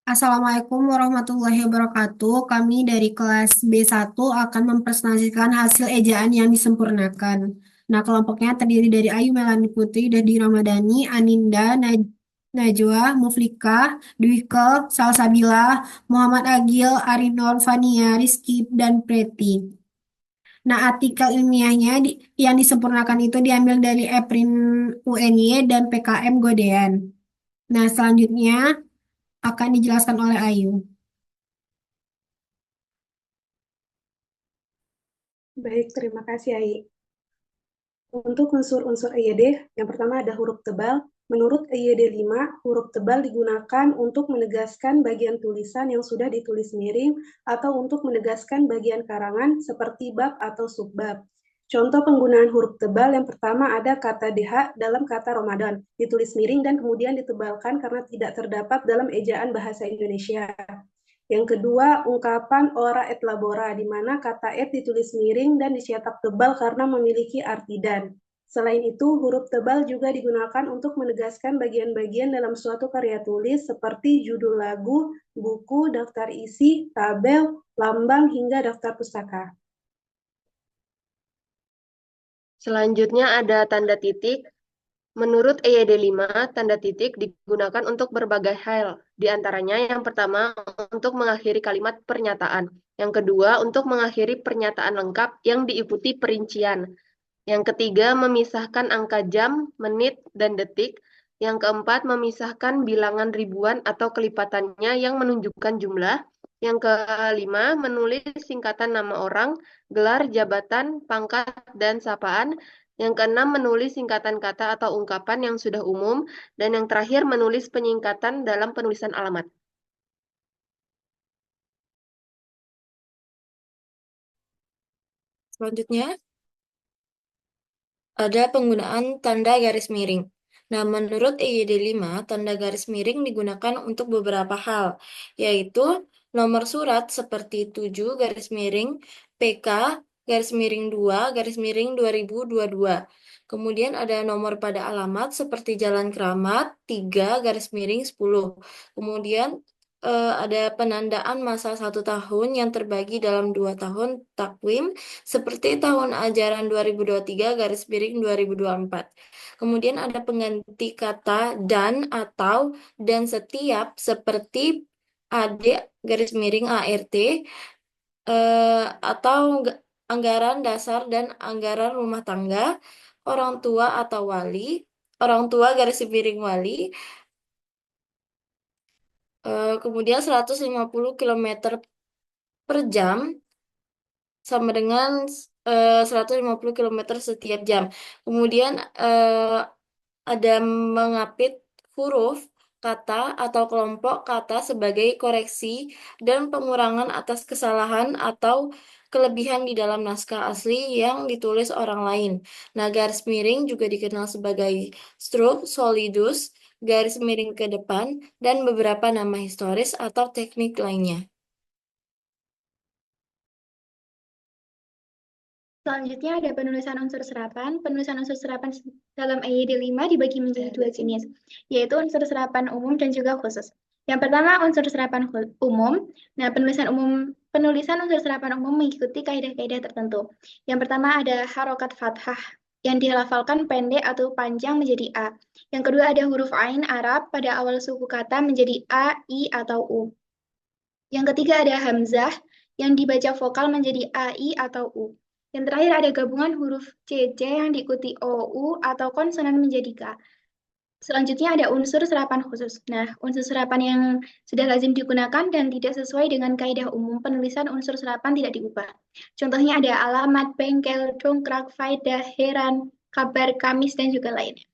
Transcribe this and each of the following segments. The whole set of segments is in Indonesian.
Assalamualaikum warahmatullahi wabarakatuh. Kami dari kelas B1 akan mempresentasikan hasil ejaan yang disempurnakan. Nah, kelompoknya terdiri dari Ayu Melani Putri, Dadi Ramadhani, Aninda, Najwa, Muflika, Dwiko, Salsabila, Muhammad Agil, Arinor, Fania, Rizky, dan Preti. Nah, artikel ilmiahnya yang disempurnakan itu diambil dari EPRIN UNY dan PKM Godean. Nah, selanjutnya akan dijelaskan oleh Ayu. Baik, terima kasih, Ai. Untuk unsur-unsur EYD, yang pertama ada huruf tebal. Menurut EYD 5, huruf tebal digunakan untuk menegaskan bagian tulisan yang sudah ditulis miring atau untuk menegaskan bagian karangan seperti bab atau subbab. Contoh penggunaan huruf tebal yang pertama ada kata DH dalam kata Ramadan, ditulis miring dan kemudian ditebalkan karena tidak terdapat dalam ejaan bahasa Indonesia. Yang kedua, ungkapan ora et labora, di mana kata et ditulis miring dan dicetak tebal karena memiliki arti dan. Selain itu, huruf tebal juga digunakan untuk menegaskan bagian-bagian dalam suatu karya tulis seperti judul lagu, buku, daftar isi, tabel, lambang, hingga daftar pustaka. Selanjutnya ada tanda titik. Menurut EYD 5, tanda titik digunakan untuk berbagai hal. Di antaranya yang pertama untuk mengakhiri kalimat pernyataan. Yang kedua untuk mengakhiri pernyataan lengkap yang diikuti perincian. Yang ketiga memisahkan angka jam, menit, dan detik. Yang keempat memisahkan bilangan ribuan atau kelipatannya yang menunjukkan jumlah. Yang kelima menulis singkatan nama orang, gelar, jabatan, pangkat, dan sapaan. Yang keenam menulis singkatan kata atau ungkapan yang sudah umum. Dan yang terakhir menulis penyingkatan dalam penulisan alamat. Selanjutnya, ada penggunaan tanda garis miring. Nah, menurut EYD 5, tanda garis miring digunakan untuk beberapa hal, yaitu nomor surat seperti 7 garis miring PK garis miring 2 garis miring 2022. Kemudian ada nomor pada alamat seperti Jalan Keramat 3 garis miring 10. Kemudian ada penandaan masa 1 tahun yang terbagi dalam 2 tahun takwim seperti tahun ajaran 2023 garis miring 2024. Kemudian ada pengganti kata dan atau dan setiap seperti adik garis miring ART atau anggaran dasar dan anggaran rumah tangga, orang tua atau wali, orang tua garis miring wali, kemudian 150 kilometer per jam sama dengan 150 kilometer setiap jam. Kemudian ada mengapit huruf, kata, atau kelompok kata sebagai koreksi dan pengurangan atas kesalahan atau kelebihan di dalam naskah asli yang ditulis orang lain. Nah, garis miring juga dikenal sebagai stroke, solidus, garis miring ke depan, dan beberapa nama historis atau teknik lainnya. Selanjutnya ada penulisan unsur serapan. Penulisan unsur serapan dalam EYD 5 dibagi menjadi dua jenis, yaitu unsur serapan umum dan juga khusus. Yang pertama, unsur serapan umum. Nah, penulisan unsur serapan umum mengikuti kaidah-kaidah tertentu. Yang pertama ada harokat fathah yang dilafalkan pendek atau panjang menjadi A. Yang kedua ada huruf Ain Arab pada awal suku kata menjadi A, I, atau U. Yang ketiga ada hamzah yang dibaca vokal menjadi AI atau U. Yang terakhir ada gabungan huruf CC yang diikuti OU atau konsonan menjadi K. Selanjutnya ada unsur serapan khusus. Nah, unsur serapan yang sudah lazim digunakan dan tidak sesuai dengan kaidah umum penulisan unsur serapan tidak diubah. Contohnya ada alamat, bengkel, dongkrak, faedah, heran, kabar, kamis, dan juga lainnya.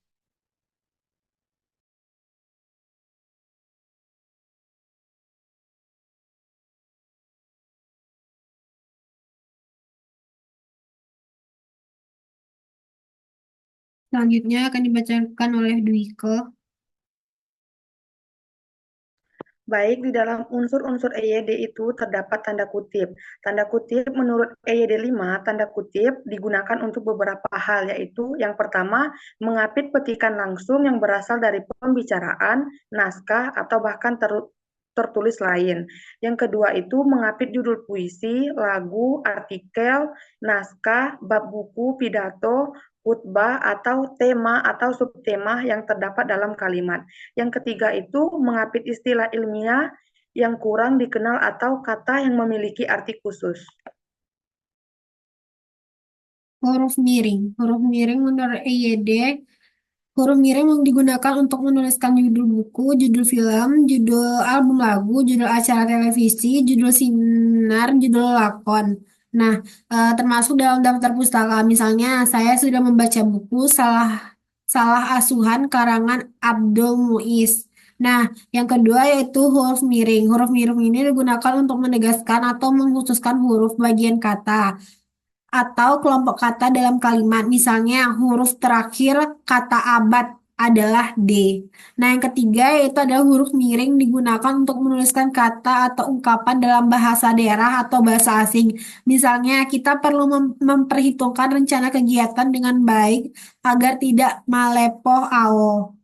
Selanjutnya akan dibacakan oleh Dwiko. Baik, di dalam unsur-unsur EYD itu terdapat tanda kutip. Tanda kutip menurut EYD 5, tanda kutip digunakan untuk beberapa hal, yaitu yang pertama, mengapit petikan langsung yang berasal dari pembicaraan, naskah, atau bahkan tertulis lain. Yang kedua itu mengapit judul puisi, lagu, artikel, naskah, bab buku, pidato, khutbah, atau tema atau subtema yang terdapat dalam kalimat. Yang ketiga itu mengapit istilah ilmiah yang kurang dikenal atau kata yang memiliki arti khusus. Huruf miring. Huruf miring menurut EYD, huruf miring yang digunakan untuk menuliskan judul buku, judul film, judul album lagu, judul acara televisi, judul seminar, judul lakon. Nah, termasuk dalam daftar pustaka. Misalnya, saya sudah membaca buku Salah Salah Asuhan karangan Abdul Muiz. Nah, yang kedua yaitu huruf miring. Huruf miring ini digunakan untuk menegaskan atau mengkhususkan huruf bagian kata atau kelompok kata dalam kalimat. Misalnya huruf terakhir kata abad adalah D. Nah, yang ketiga yaitu adalah huruf miring digunakan untuk menuliskan kata atau ungkapan dalam bahasa daerah atau bahasa asing. Misalnya, kita perlu memperhitungkan rencana kegiatan dengan baik agar tidak malepoh ao.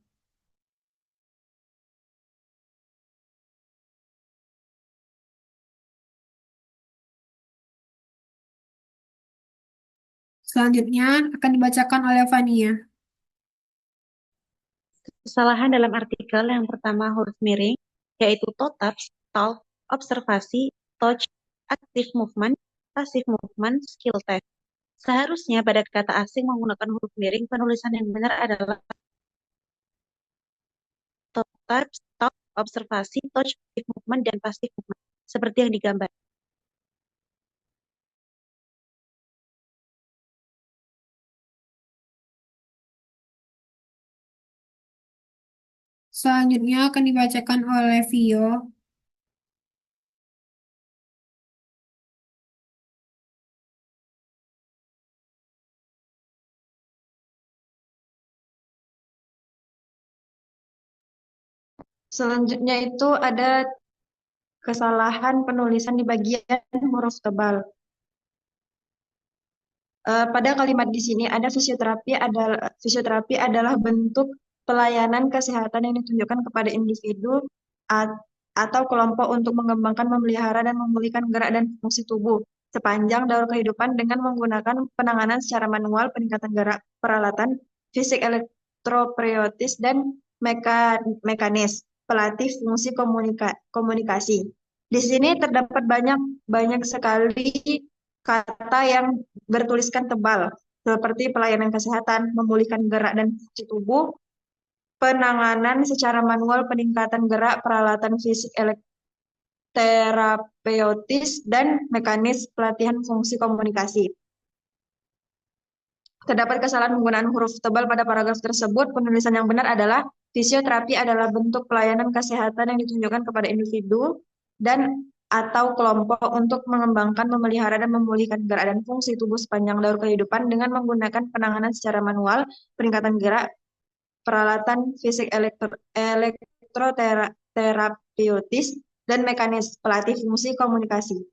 Selanjutnya akan dibacakan oleh Fania. Kesalahan dalam artikel yang pertama huruf miring, yaitu totaps, talk, observasi, touch, active movement, passive movement, skill test. Seharusnya pada kata asing menggunakan huruf miring, penulisan yang benar adalah totaps, talk, observasi, touch, active movement, dan passive movement, seperti yang digambar. Selanjutnya akan dibacakan oleh Vio. Selanjutnya itu ada kesalahan penulisan di bagian huruf tebal. Pada kalimat di sini ada fisioterapi adalah bentuk pelayanan kesehatan yang ditunjukkan kepada individu atau kelompok untuk mengembangkan, memelihara, dan memulihkan gerak dan fungsi tubuh sepanjang daur kehidupan dengan menggunakan penanganan secara manual, peningkatan gerak, peralatan, fisik elektropriotis, dan mekanis, pelatih fungsi komunikasi. Di sini terdapat banyak sekali kata yang bertuliskan tebal, seperti pelayanan kesehatan, memulihkan gerak dan fungsi tubuh, penanganan secara manual, peningkatan gerak, peralatan fisik terapeutis, dan mekanis pelatihan fungsi komunikasi. Terdapat kesalahan penggunaan huruf tebal pada paragraf tersebut. Penulisan yang benar adalah fisioterapi adalah bentuk pelayanan kesehatan yang ditunjukkan kepada individu dan atau kelompok untuk mengembangkan, memelihara, dan memulihkan gerak dan fungsi tubuh sepanjang daur kehidupan dengan menggunakan penanganan secara manual, peningkatan gerak, peralatan fisik elektroterapeutis, dan mekanis pelatih fungsi komunikasi.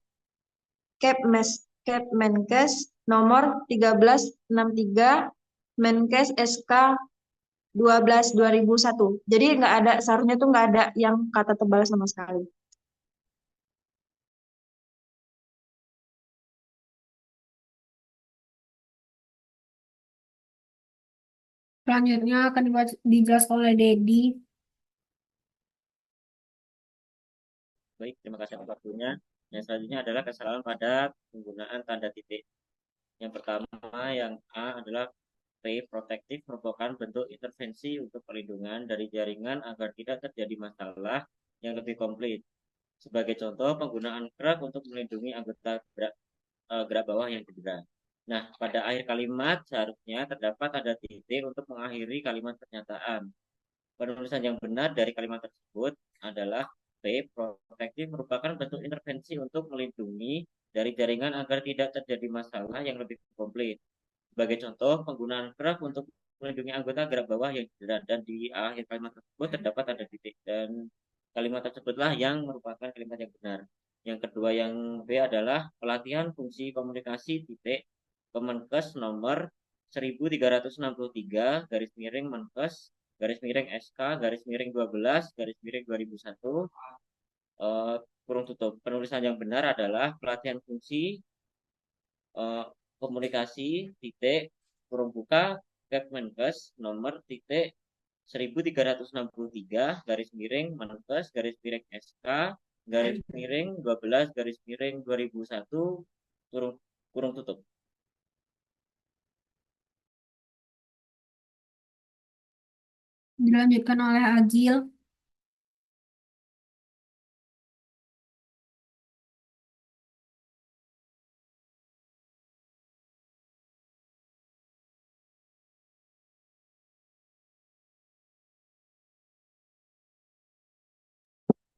Kepmenkes nomor 1363 Menkes SK 12/2001. Jadi nggak ada, seharusnya tuh nggak ada yang kata tebal sama sekali. Selanjutnya akan dijelaskan oleh Dedi. Baik, terima kasih atas waktunya. Yang selanjutnya adalah kesalahan pada penggunaan tanda titik. Yang pertama, yang A adalah protektif merupakan bentuk intervensi untuk perlindungan dari jaringan agar tidak terjadi masalah yang lebih komplit. Sebagai contoh, penggunaan kerak untuk melindungi anggota gerak bawah yang cedera. Nah, pada akhir kalimat seharusnya terdapat tanda titik untuk mengakhiri kalimat pernyataan. Penulisan yang benar dari kalimat tersebut adalah protektif merupakan bentuk intervensi untuk melindungi dari jaringan agar tidak terjadi masalah yang lebih komplit. Sebagai contoh, penggunaan kerak untuk melindungi anggota gerak bawah yang cedera, dan di akhir kalimat tersebut terdapat tanda titik, dan kalimat tersebutlah yang merupakan kalimat yang benar. Yang kedua, yang B adalah pelatihan fungsi komunikasi titik Kemenkes nomor 1363 garis miring Menkes garis miring SK garis miring 12 garis miring 2001 eh, kurung tutup. Penulisan yang benar adalah pelatihan fungsi eh, komunikasi titik kurung buka Kepmenkes nomor titik 1363 garis miring Menkes garis miring SK garis miring 12 garis miring 2001 kurung kurung tutup. Dilanjutkan oleh Agil.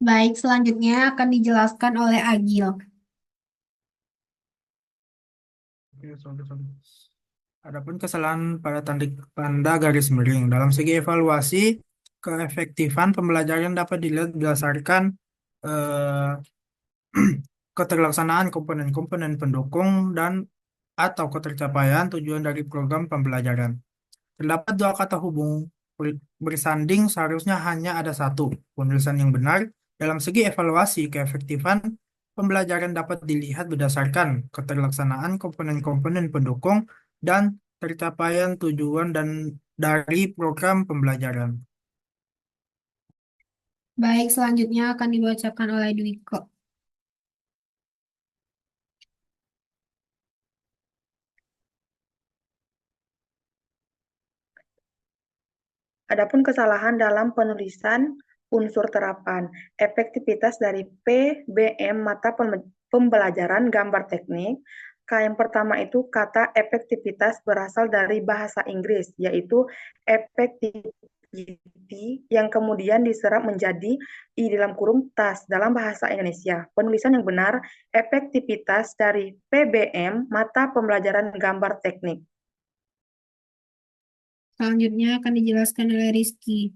Baik, selanjutnya akan dijelaskan oleh Agil. Adapun kesalahan pada tanda garis miring dalam segi evaluasi keefektifan pembelajaran dapat dilihat berdasarkan eh, keterlaksanaan komponen-komponen pendukung dan atau ketercapaian tujuan dari program pembelajaran. Terdapat dua kata hubung bersanding seharusnya hanya ada satu penulisan yang benar. Dalam segi evaluasi keefektifan pembelajaran dapat dilihat berdasarkan keterlaksanaan komponen-komponen pendukung dan tercapaian tujuan dan dari program pembelajaran. Baik, selanjutnya akan dibacakan oleh Dwiko. Adapun kesalahan dalam penulisan unsur terapan, efektivitas dari PBM mata pembelajaran gambar teknik. Yang pertama itu kata efektivitas berasal dari bahasa Inggris, yaitu effectivity yang kemudian diserap menjadi i dalam kurung tas dalam bahasa Indonesia. Penulisan yang benar, efektivitas dari PBM mata pembelajaran gambar teknik. Selanjutnya akan dijelaskan oleh Rizky.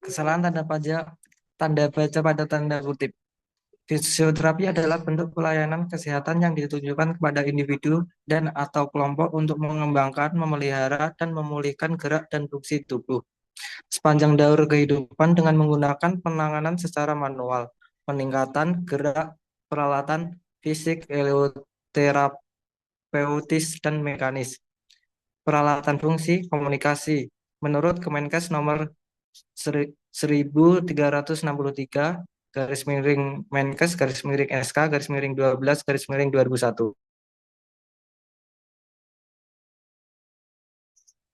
Kesalahan tanda baca pada tanda kutip. Fisioterapi adalah bentuk pelayanan kesehatan yang ditujukan kepada individu dan atau kelompok untuk mengembangkan, memelihara, dan memulihkan gerak dan fungsi tubuh sepanjang daur kehidupan dengan menggunakan penanganan secara manual, peningkatan gerak, peralatan fisik, terapeutis, dan mekanis, peralatan fungsi, komunikasi. Menurut Kemenkes nomor 1363 garis miring Menkes garis miring SK garis miring 12 garis miring 2001.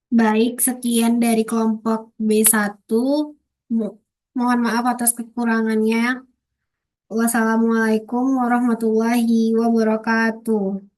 Baik, sekian dari kelompok B1. Mohon maaf atas kekurangannya. Wassalamualaikum warahmatullahi wabarakatuh.